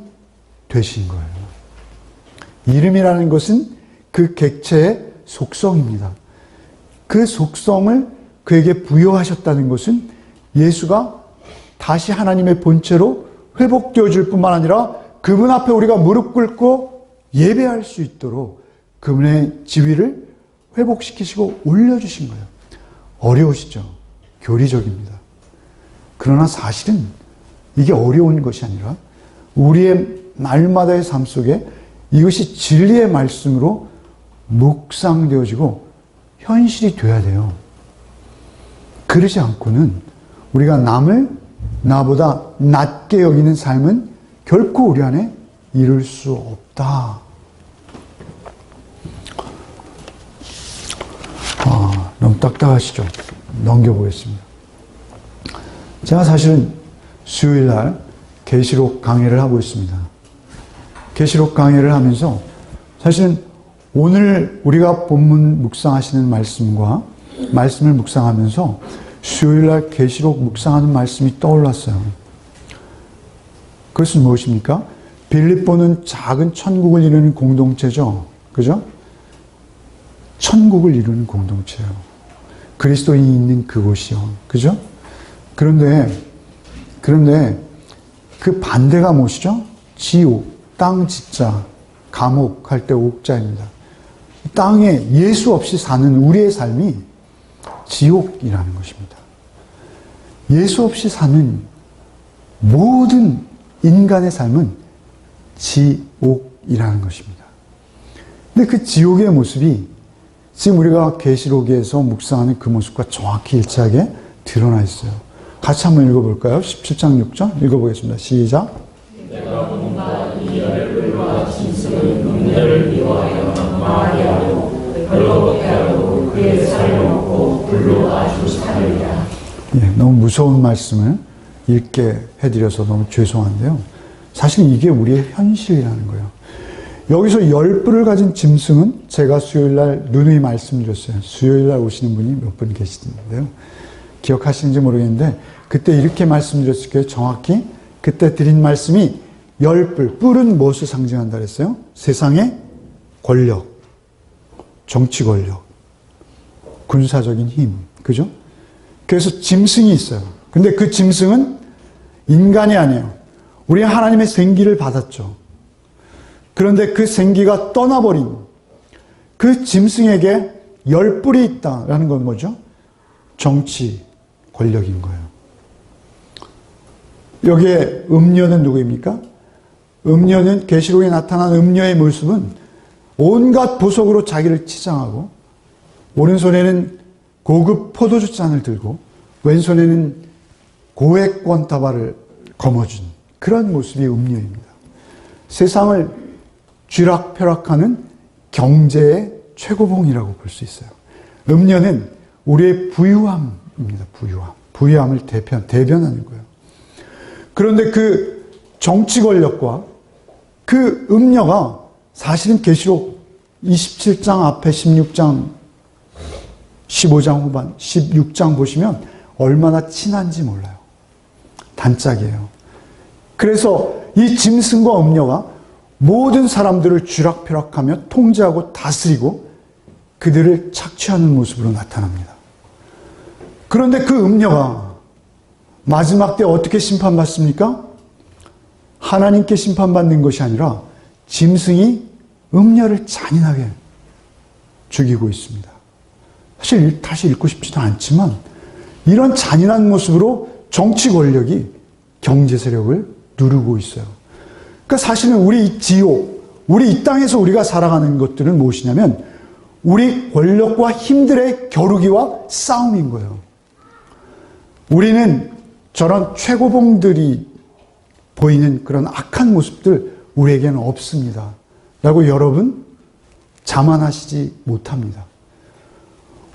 되신 거예요. 이름이라는 것은 그 객체의 속성입니다. 그 속성을 그에게 부여하셨다는 것은 예수가 다시 하나님의 본체로 회복되어질 뿐만 아니라 그분 앞에 우리가 무릎 꿇고 예배할 수 있도록 그분의 지위를 회복시키시고 올려주신 거예요. 어려우시죠? 교리적입니다. 그러나 사실은 이게 어려운 것이 아니라 우리의 날마다의 삶 속에 이것이 진리의 말씀으로 묵상되어지고 현실이 돼야 돼요. 그러지 않고는 우리가 남을 나보다 낮게 여기는 삶은 결코 우리 안에 이룰 수 없다. 너무 딱딱하시죠? 넘겨보겠습니다. 제가 사실은 수요일 날 계시록 강의를 하고 있습니다. 계시록 강의를 하면서 사실은 오늘 우리가 본문 묵상하시는 말씀과 말씀을 묵상하면서 수요일 날 계시록 묵상하는 말씀이 떠올랐어요. 그것은 무엇입니까? 빌립보는 작은 천국을 이루는 공동체죠. 그죠? 천국을 이루는 공동체예요. 그리스도인이 있는 그곳이요. 그죠? 그런데 그 반대가 무엇이죠? 지옥, 땅 지자, 감옥 할 때 옥자입니다. 땅에 예수 없이 사는 우리의 삶이 지옥이라는 것입니다. 예수 없이 사는 모든 인간의 삶은 지옥이라는 것입니다. 근데 그 지옥의 모습이 지금 우리가 계시록에서 묵상하는 그 모습과 정확히 일치하게 드러나 있어요. 같이 한번 읽어볼까요? 17장 6절 읽어보겠습니다. 시작. 내가 본다 이 열불과 짐승은 음녀를 미워하여 마귀하고 벌거벗게 그의 살을 먹고 불로 아주 살리라. 너무 무서운 말씀을 읽게 해드려서 너무 죄송한데요. 사실 이게 우리의 현실이라는 거예요. 여기서 열불을 가진 짐승은 제가 수요일날 누누이 말씀드렸어요. 수요일날 오시는 분이 몇 분 계시는데요. 기억하시는지 모르겠는데 그때 이렇게 말씀드렸을 거예요. 정확히 그때 드린 말씀이 열불, 뿔은 무엇을 상징한다 그랬어요? 세상의 권력, 정치 권력, 군사적인 힘, 그죠? 그래서 짐승이 있어요. 근데 그 짐승은 인간이 아니에요. 우리 하나님의 생기를 받았죠. 그런데 그 생기가 떠나버린 그 짐승에게 열뿔이 있다라는 건 뭐죠? 정치 권력인 거예요. 여기에 음녀는 누구입니까? 음녀는 계시록에 나타난 음녀의 모습은 온갖 보석으로 자기를 치장하고 오른손에는 고급 포도주 잔을 들고 왼손에는 고액 권다발을 거머쥔 그런 모습이 음녀입니다. 세상을 쥐락펴락하는 경제의 최고봉이라고 볼 수 있어요. 음녀는 우리의 부유함입니다. 부유함을 대변하는 거예요. 그런데 그 정치 권력과 그 음녀가 사실은 계시록 27장 앞에 16장, 15장 후반, 16장 보시면 얼마나 친한지 몰라요. 단짝이에요. 그래서 이 짐승과 음녀가 모든 사람들을 쥐락펴락하며 통제하고 다스리고 그들을 착취하는 모습으로 나타납니다. 그런데 그 음녀가 마지막 때 어떻게 심판받습니까? 하나님께 심판받는 것이 아니라 짐승이 음녀를 잔인하게 죽이고 있습니다. 사실 다시 읽고 싶지도 않지만 이런 잔인한 모습으로 정치 권력이 경제 세력을 누르고 있어요. 그러니까 사실은 우리 지옥, 우리 이 땅에서 우리가 살아가는 것들은 무엇이냐면 우리 권력과 힘들의 겨루기와 싸움인 거예요. 우리는 저런 최고봉들이 보이는 그런 악한 모습들 우리에게는 없습니다. 라고 여러분 자만하시지 못합니다.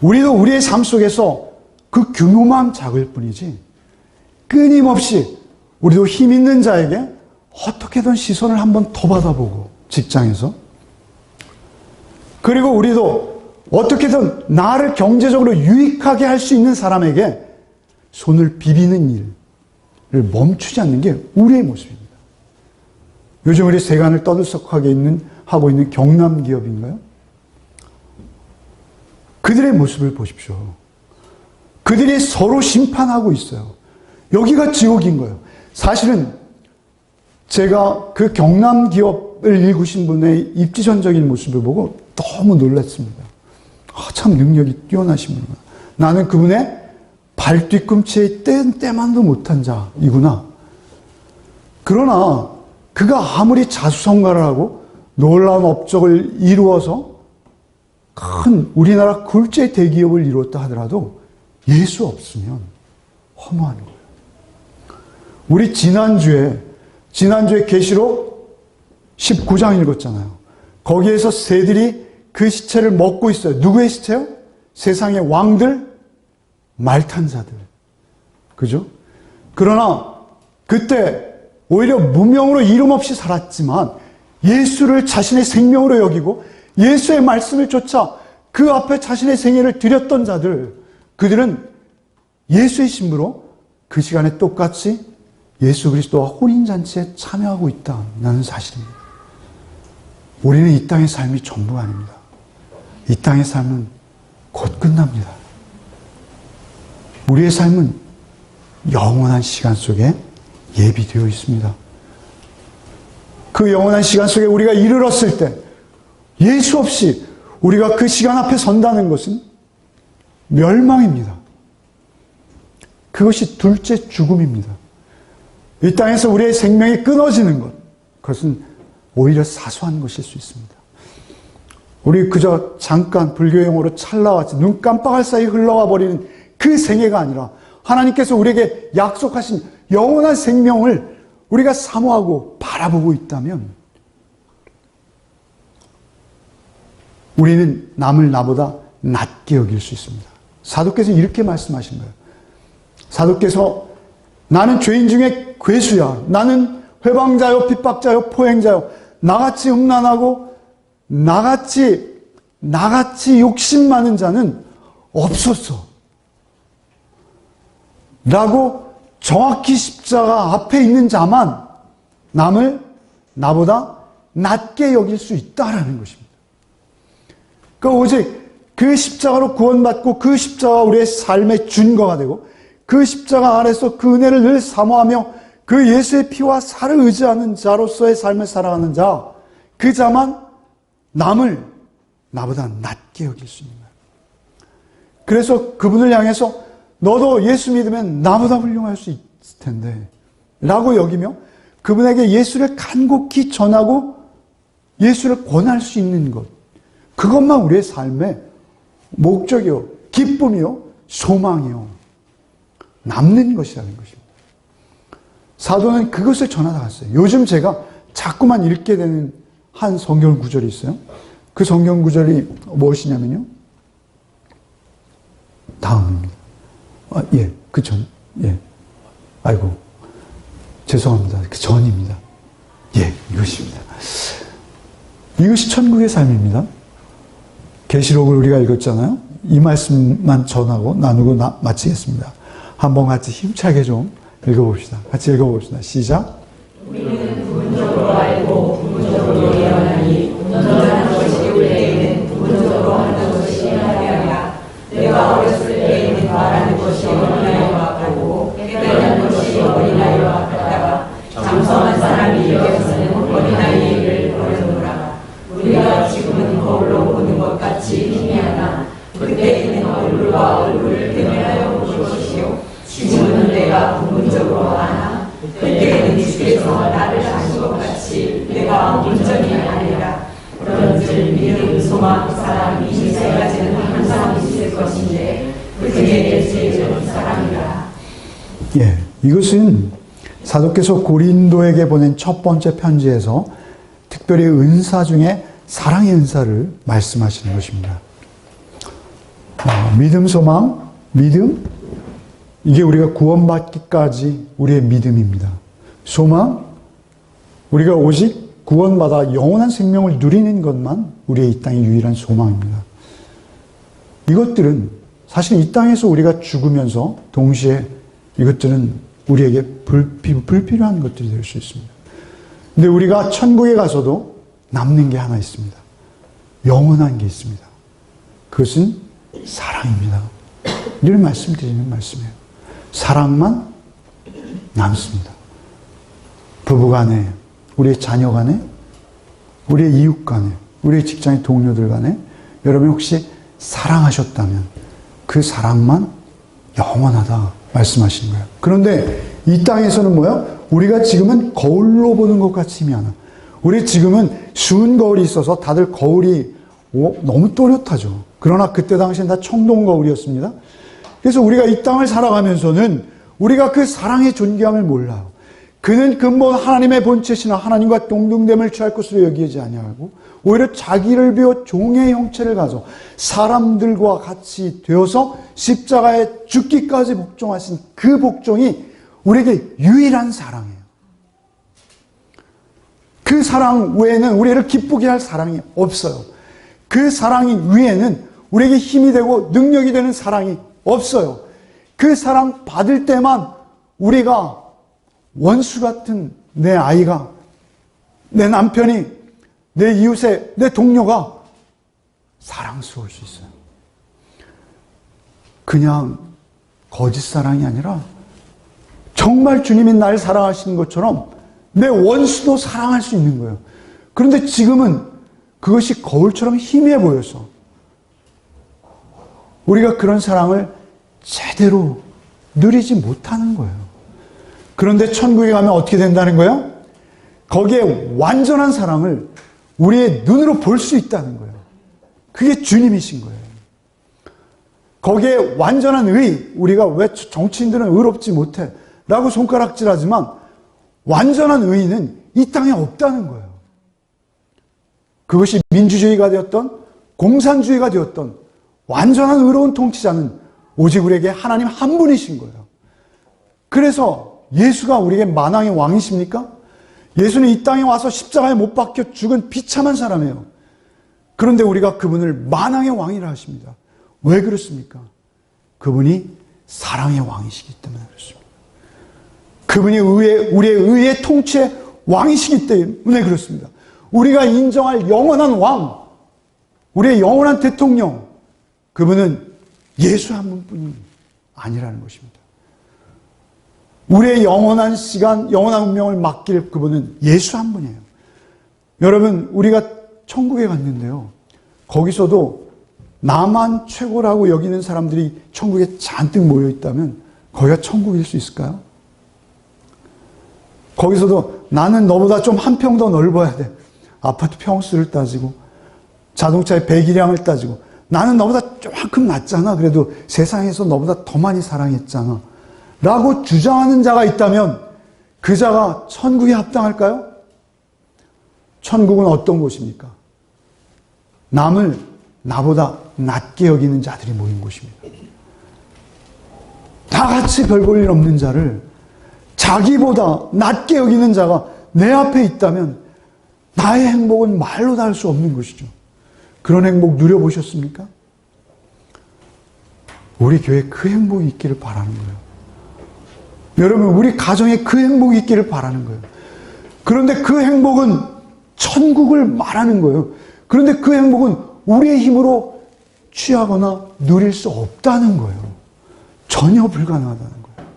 우리도 우리의 삶 속에서 그 규모만 작을 뿐이지 끊임없이 우리도 힘 있는 자에게 어떻게든 시선을 한번 더 받아보고 직장에서 그리고 우리도 어떻게든 나를 경제적으로 유익하게 할 수 있는 사람에게 손을 비비는 일을 멈추지 않는 게 우리의 모습입니다. 요즘 우리 세간을 떠들썩하게 하고 있는 경남 기업인가요? 그들의 모습을 보십시오. 그들이 서로 심판하고 있어요. 여기가 지옥인 거예요. 사실은 제가 그 경남 기업을 일구신 분의 입지전적인 모습을 보고 너무 놀랐습니다. 참 능력이 뛰어나신 분이구나. 나는 그분의 발 뒤꿈치에 뗀 때만도 못한 자이구나. 그러나 그가 아무리 자수성가를 하고 놀라운 업적을 이루어서 큰 우리나라 굴제 대기업을 이뤘다 하더라도 예수 없으면 허무한 거예요. 우리 지난주에 계시록 19장 읽었잖아요. 거기에서 새들이 그 시체를 먹고 있어요. 누구의 시체요? 세상의 왕들, 말 탄 자들. 그죠? 그러나 그때 오히려 무명으로 이름 없이 살았지만 예수를 자신의 생명으로 여기고 예수의 말씀을 쫓아 그 앞에 자신의 생애를 드렸던 자들, 그들은 예수의 신부로 그 시간에 똑같이 예수 그리스도와 혼인잔치에 참여하고 있다는 사실입니다. 우리는 이 땅의 삶이 전부가 아닙니다. 이 땅의 삶은 곧 끝납니다. 우리의 삶은 영원한 시간 속에 예비되어 있습니다. 그 영원한 시간 속에 우리가 이르렀을 때 예수 없이 우리가 그 시간 앞에 선다는 것은 멸망입니다. 그것이 둘째 죽음입니다. 이 땅에서 우리의 생명이 끊어지는 것, 그것은 오히려 사소한 것일 수 있습니다. 우리 그저 잠깐 불교 용어로 찰나같이 눈 깜빡할 사이 흘러가 버리는 그 생애가 아니라 하나님께서 우리에게 약속하신 영원한 생명을 우리가 사모하고 바라보고 있다면 우리는 남을 나보다 낮게 여길 수 있습니다. 사도께서 이렇게 말씀하신 거예요. 사도께서 나는 죄인 중에 괴수야. 나는 회방자요, 핍박자요, 포행자요. 나같이 음란하고 나같이 욕심 많은 자는 없었어. 라고 정확히 십자가 앞에 있는 자만 남을 나보다 낮게 여길 수 있다라는 것입니다. 그러니까 오직 그 십자가로 구원받고 그 십자가가 우리의 삶의 준거가 되고 그 십자가 안에서 그 은혜를 늘 사모하며 그 예수의 피와 살을 의지하는 자로서의 삶을 살아가는 자, 그 자만 남을 나보다 낮게 여길 수 있는 거예요. 그래서 그분을 향해서 너도 예수 믿으면 나보다 훌륭할 수 있을 텐데 라고 여기며 그분에게 예수를 간곡히 전하고 예수를 권할 수 있는 것, 그것만 우리의 삶의 목적이요, 기쁨이요, 소망이요, 남는 것이라는 것입니다. 사도는 그것을 전하다 갔어요. 요즘 제가 자꾸만 읽게 되는 한 성경 구절이 있어요. 그 성경 구절이 무엇이냐면요, 다음입니다. 그 전, 아이고, 죄송합니다. 그 전입니다. 이것입니다. 이것이 천국의 삶입니다. 계시록을 우리가 읽었잖아요. 이 말씀만 전하고 나누고 마치겠습니다. 한번 같이 힘차게 좀 읽어봅시다. 같이 읽어봅시다. 시작. 우리는 부분적으로 알고 부분적으로 예언하니 온전한 것이 우리에게는 부분적으로 하는 것이 하나야. 내가 어렸을 때에는 말하는 것이 어린아이와 같고 깨달은 것이 어린아이와 같다가 장성한 사람이 여기서는 어린아이 얘기를 버려놓으라. 우리가 지금은 거울로 보는 것 같이 희미하나 그때에는 얼굴과 얼굴을 대면하여 볼 것이요 지금은 내가 부분적으로 아나 그때에는 주께서 나를 아신 것 같이 내가 온전히 아니라. 그런즉 믿음, 소망, 사랑 이 세 가지는 항상 있을 것인데 그 중에 제일 사랑이라. 이것은 사도께서 고린도에게 보낸 첫 번째 편지에서 특별히 은사 중에 사랑의 은사를 말씀하시는 것입니다. 믿음, 소망, 믿음, 이게 우리가 구원받기까지 우리의 믿음입니다. 소망, 우리가 오직 구원받아 영원한 생명을 누리는 것만 우리의 이 땅의 유일한 소망입니다. 이것들은 사실 이 땅에서 우리가 죽으면서 동시에 이것들은 우리에게 불필요한 것들이 될 수 있습니다. 근데 우리가 천국에 가서도 남는 게 하나 있습니다. 영원한 게 있습니다. 그것은 사랑입니다. 늘 말씀드리는 말씀이에요. 사랑만 남습니다. 부부간에 우리의 자녀 간에, 우리의 이웃 간에, 우리의 직장의 동료들 간에 여러분이 혹시 사랑하셨다면 그 사랑만 영원하다 말씀하시는 거예요. 그런데 이 땅에서는 뭐야? 우리가 지금은 거울로 보는 것 같이 희미하나. 우리 지금은 쉬운 거울이 있어서 다들 거울이 너무 또렷하죠. 그러나 그때 당시엔 다 청동 거울이었습니다. 그래서 우리가 이 땅을 살아가면서는 우리가 그 사랑의 존귀함을 몰라요. 그는 근본 하나님의 본체시나 하나님과 동등됨을 취할 것으로 여기지 아니하고 오히려 자기를 비워 종의 형체를 가져 사람들과 같이 되어서 십자가에 죽기까지 복종하신 그 복종이 우리에게 유일한 사랑이에요. 그 사랑 외에는 우리를 기쁘게 할 사랑이 없어요. 그 사랑이 위에는 우리에게 힘이 되고 능력이 되는 사랑이 없어요. 그 사랑 받을 때만 우리가 원수 같은 내 아이가, 내 남편이, 내 이웃의, 내 동료가 사랑스러울 수 있어요. 그냥 거짓 사랑이 아니라 정말 주님이 날 사랑하시는 것처럼 내 원수도 사랑할 수 있는 거예요. 그런데 지금은 그것이 거울처럼 희미해 보여서 우리가 그런 사랑을 제대로 누리지 못하는 거예요. 그런데 천국에 가면 어떻게 된다는 거예요? 거기에 완전한 사랑을 우리의 눈으로 볼 수 있다는 거예요. 그게 주님이신 거예요. 거기에 완전한 의, 우리가 왜 정치인들은 의롭지 못해 라고 손가락질하지만 완전한 의는 이 땅에 없다는 거예요. 그것이 민주주의가 되었던 공산주의가 되었던 완전한 의로운 통치자는 오직 우리에게 하나님 한 분이신 거예요. 그래서 예수가 우리에게 만왕의 왕이십니까? 예수는 이 땅에 와서 십자가에 못 박혀 죽은 비참한 사람이에요. 그런데 우리가 그분을 만왕의 왕이라 하십니다. 왜 그렇습니까? 그분이 사랑의 왕이시기 때문에 그렇습니다. 그분이 우리의 의의 통치의 왕이시기 때문에 그렇습니다. 우리가 인정할 영원한 왕, 우리의 영원한 대통령, 그분은 예수 한 분뿐이 아니라는 것입니다. 우리의 영원한 시간, 영원한 운명을 맡길 그분은 예수 한 분이에요. 여러분, 우리가 천국에 갔는데요. 거기서도 나만 최고라고 여기는 사람들이 천국에 잔뜩 모여 있다면 거기가 천국일 수 있을까요? 거기서도 나는 너보다 좀 한 평 더 넓어야 돼. 아파트 평수를 따지고 자동차의 배기량을 따지고 나는 너보다 조금 낫잖아. 그래도 세상에서 너보다 더 많이 사랑했잖아. 라고 주장하는 자가 있다면 그 자가 천국에 합당할까요? 천국은 어떤 곳입니까? 남을 나보다 낮게 여기는 자들이 모인 곳입니다. 다 같이 별 볼 일 없는 자를 자기보다 낮게 여기는 자가 내 앞에 있다면 나의 행복은 말로 다 할 수 없는 것이죠. 그런 행복 누려보셨습니까? 우리 교회에 그 행복이 있기를 바라는 거예요. 여러분, 우리 가정에 그 행복이 있기를 바라는 거예요. 그런데 그 행복은 천국을 말하는 거예요. 그런데 그 행복은 우리의 힘으로 취하거나 누릴 수 없다는 거예요. 전혀 불가능하다는 거예요.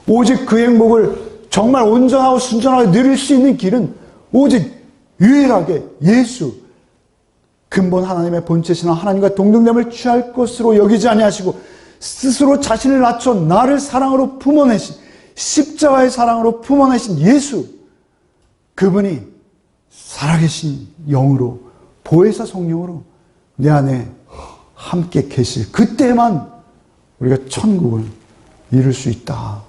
오직 그 행복을 정말 온전하고 순전하게 누릴 수 있는 길은 오직 유일하게 예수, 근본 하나님의 본체시나 하나님과 동등됨을 취할 것으로 여기지 아니하시고 스스로 자신을 낮춰 나를 사랑으로 품어내신, 십자가의 사랑으로 품어내신 예수, 그분이 살아계신 영으로, 보혜사 성령으로 내 안에 함께 계실 그때만 우리가 천국을 이룰 수 있다,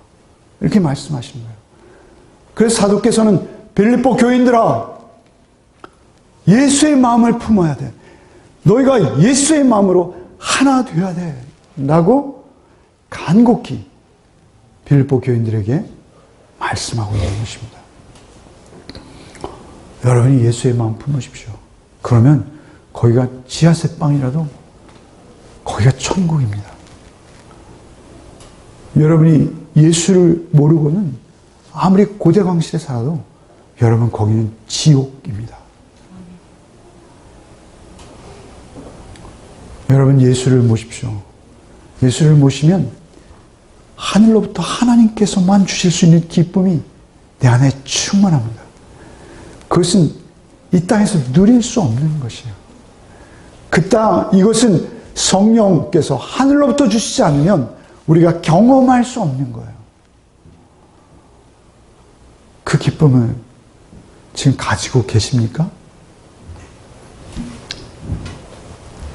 이렇게 말씀하시는 거예요. 그래서 사도께서는 빌립보 교인들아, 예수의 마음을 품어야 돼. 너희가 예수의 마음으로 하나 되어야 돼. 라고 간곡히 빌립보 교인들에게 말씀하고 있는 것입니다. 여러분이 예수의 마음 품으십시오. 그러면 거기가 지하세 빵이라도 거기가 천국입니다. 여러분이 예수를 모르고는 아무리 고대광실에 살아도 여러분 거기는 지옥입니다. 여러분 예수를 모십시오. 예수를 모시면 하늘로부터 하나님께서만 주실 수 있는 기쁨이 내 안에 충만합니다. 그것은 이 땅에서 누릴 수 없는 것이에요. 이것은 성령께서 하늘로부터 주시지 않으면 우리가 경험할 수 없는 거예요. 그 기쁨을 지금 가지고 계십니까?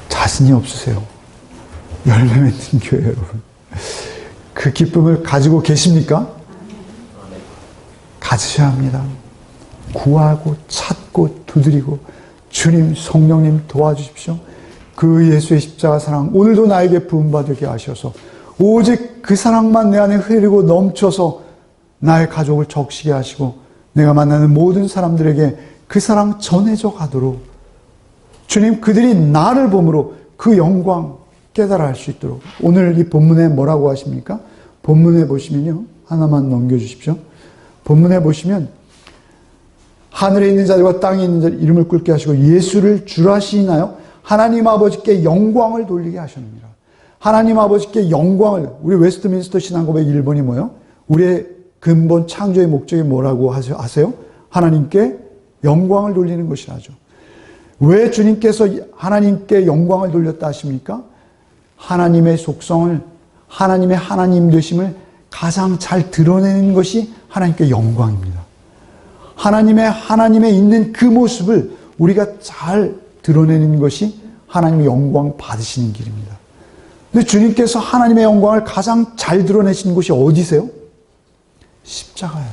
자신이 없으세요. 열매 맺는 교회 여러분. 그 기쁨을 가지고 계십니까? 가지셔야 합니다. 구하고 찾고 두드리고 주님 성령님 도와주십시오. 그 예수의 십자가 사랑 오늘도 나에게 부음받게 하셔서 오직 그 사랑만 내 안에 흐르고 넘쳐서 나의 가족을 적시게 하시고 내가 만나는 모든 사람들에게 그 사랑 전해져 가도록 주님 그들이 나를 보므로 그 영광 깨달아 할 수 있도록 오늘 이 본문에 뭐라고 하십니까? 본문에 보시면요. 하나만 넘겨주십시오. 본문에 보시면 하늘에 있는 자들과 땅에 있는 자들 이름을 꿇게 하시고 예수를 주라시나요? 하나님 아버지께 영광을 돌리게 하셨느니라. 하나님 아버지께 영광을 우리 웨스트민스터 신앙고백 1번이 뭐예요? 우리의 근본 창조의 목적이 뭐라고 하세요? 하나님께 영광을 돌리는 것이라죠. 왜 주님께서 하나님께 영광을 돌렸다 하십니까? 하나님의 속성을 하나님의 하나님 되심을 가장 잘 드러내는 것이 하나님께 영광입니다. 하나님의 있는 그 모습을 우리가 잘 드러내는 것이 하나님의 영광 받으시는 길입니다. 근데 주님께서 하나님의 영광을 가장 잘 드러내시는 곳이 어디세요? 십자가예요.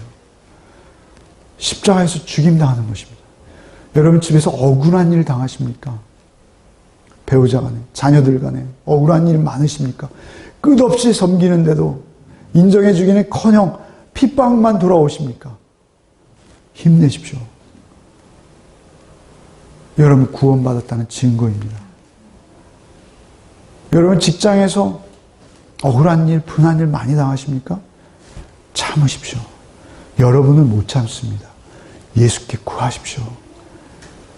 십자가에서 죽임당하는 것입니다. 여러분 집에서 억울한 일 당하십니까? 배우자 간에, 자녀들 간에 억울한 일 많으십니까? 끝없이 섬기는데도 인정해 주기는커녕 핍박만 돌아오십니까? 힘내십시오. 여러분 구원받았다는 증거입니다. 여러분 직장에서 억울한 일, 분한 일 많이 당하십니까? 참으십시오. 여러분은 못 참습니다. 예수께 구하십시오.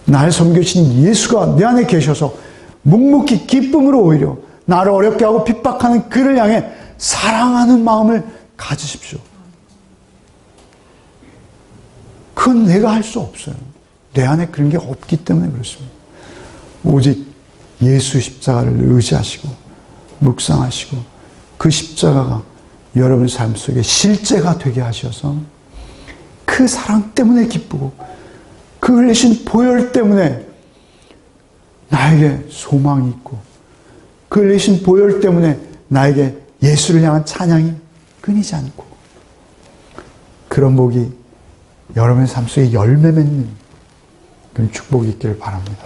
날 섬겨주신 예수가 내 안에 계셔서 묵묵히 기쁨으로 오히려 나를 어렵게 하고 핍박하는 그를 향해 사랑하는 마음을 가지십시오. 그건 내가 할 수 없어요. 내 안에 그런 게 없기 때문에 그렇습니다. 오직 예수 십자가를 의지하시고 묵상하시고 그 십자가가 여러분 삶 속에 실제가 되게 하셔서 그 사랑 때문에 기쁘고 그 흘리신 보혈 때문에 나에게 소망이 있고 그 흘리신 보혈 때문에 나에게 예수를 향한 찬양이 끊이지 않고 그런 복이 여러분의 삶 속에 열매 맺는 그런 축복이 있기를 바랍니다.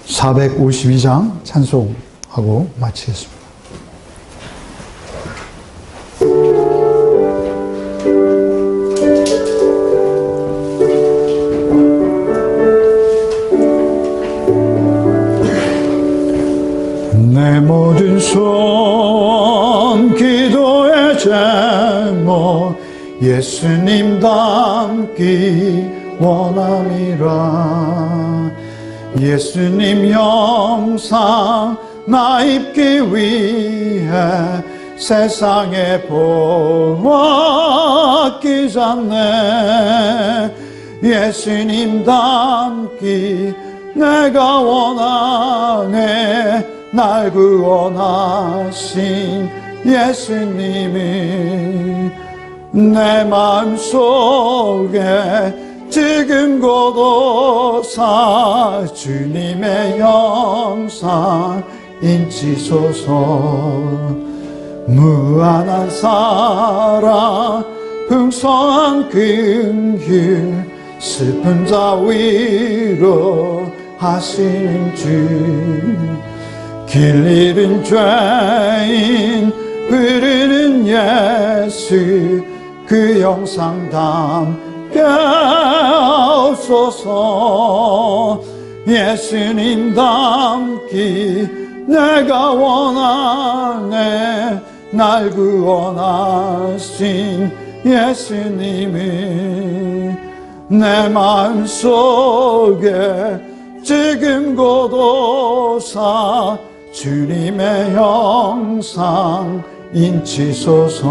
452장 찬송하고 마치겠습니다. 내 모든 소원 기도의 제목 예수님 닮기 원함이라. 예수님 영상 나 입기 위해 세상에 보았기 전에 예수님 닮기 내가 원하네. 날 구원하신 예수님이 내 마음속에 지금 고도사 주님의 영상 인치소서. 무한한 사랑 풍성한 긍휼 슬픈 자 위로 하신 주. 길 잃은 죄인 부르는 예수 그 영상 담게 하옵소서. 예수님 닮기 내가 원하네. 날 구원하신 예수님이 내 마음속에 지금 고도사 주님의 형상 인치소서.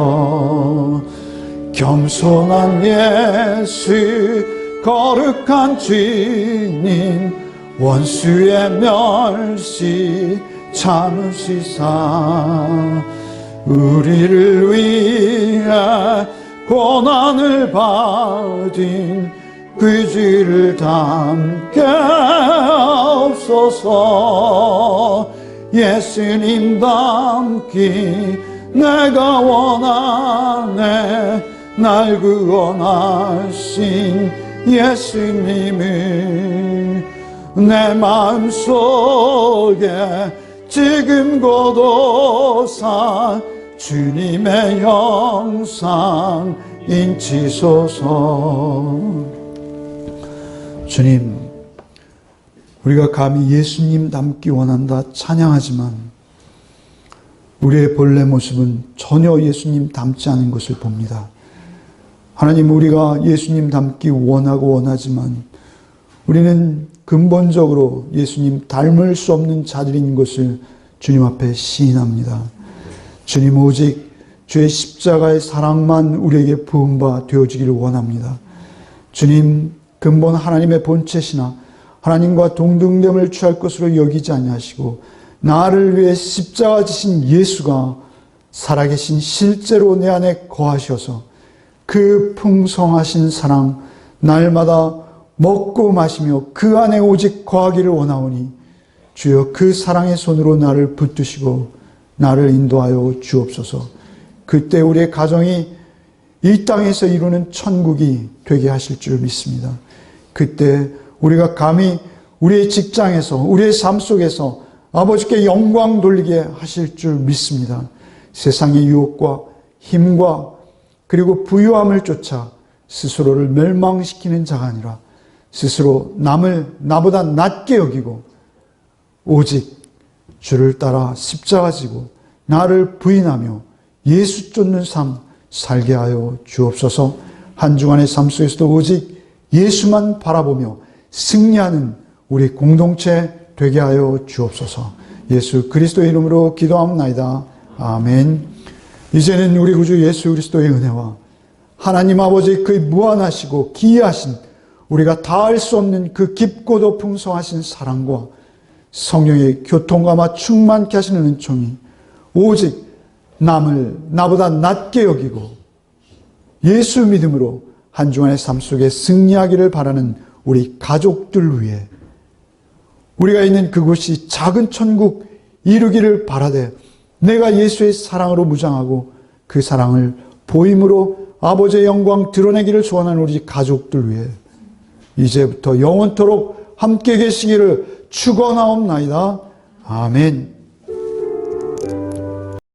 겸손한 예수 거룩한 주님 원수의 멸시 참으시사 우리를 위해 고난을 받은 그 죄를 담게 하옵소서. 예수님 닮기 내가 원하네. 날 구원하신 예수님을 내 마음속에 지금 고도사 주님의 형상 인치소서. 주님, 우리가 감히 예수님 닮기 원한다 찬양하지만 우리의 본래 모습은 전혀 예수님 닮지 않은 것을 봅니다. 하나님, 우리가 예수님 닮기 원하고 원하지만 우리는 근본적으로 예수님 닮을 수 없는 자들인 것을 주님 앞에 시인합니다. 주님, 오직 주의 십자가의 사랑만 우리에게 부음바 되어지기를 원합니다. 주님, 근본 하나님의 본체시나 하나님과 동등됨을 취할 것으로 여기지 아니하시고 나를 위해 십자가 지신 예수가 살아계신 실제로 내 안에 거하셔서 그 풍성하신 사랑 날마다 먹고 마시며 그 안에 오직 거하기를 원하오니 주여 그 사랑의 손으로 나를 붙드시고 나를 인도하여 주옵소서. 그때 우리의 가정이 이 땅에서 이루는 천국이 되게 하실 줄 믿습니다. 그때 우리가 감히 우리의 직장에서 우리의 삶 속에서 아버지께 영광 돌리게 하실 줄 믿습니다. 세상의 유혹과 힘과 그리고 부유함을 쫓아 스스로를 멸망시키는 자가 아니라 스스로 남을 나보다 낮게 여기고 오직 주를 따라 십자가 지고 나를 부인하며 예수 쫓는 삶 살게 하여 주옵소서. 한 주간의 삶 속에서도 오직 예수만 바라보며 승리하는 우리 공동체 되게 하여 주옵소서. 예수 그리스도의 이름으로 기도하옵나이다. 아멘. 이제는 우리 구주 예수 그리스도의 은혜와 하나님 아버지 그 무한하시고 기이하신 우리가 다할 수 없는 그 깊고도 풍성하신 사랑과 성령의 교통감화 충만케 하시는 은총이 오직 남을 나보다 낮게 여기고 예수 믿음으로 한 주간의 삶 속에 승리하기를 바라는 우리 가족들 위해 우리가 있는 그곳이 작은 천국 이루기를 바라되 내가 예수의 사랑으로 무장하고 그 사랑을 보임으로 아버지의 영광 드러내기를 소원하는 우리 가족들 위해 이제부터 영원토록 함께 계시기를 축원하옵나이다. 아멘.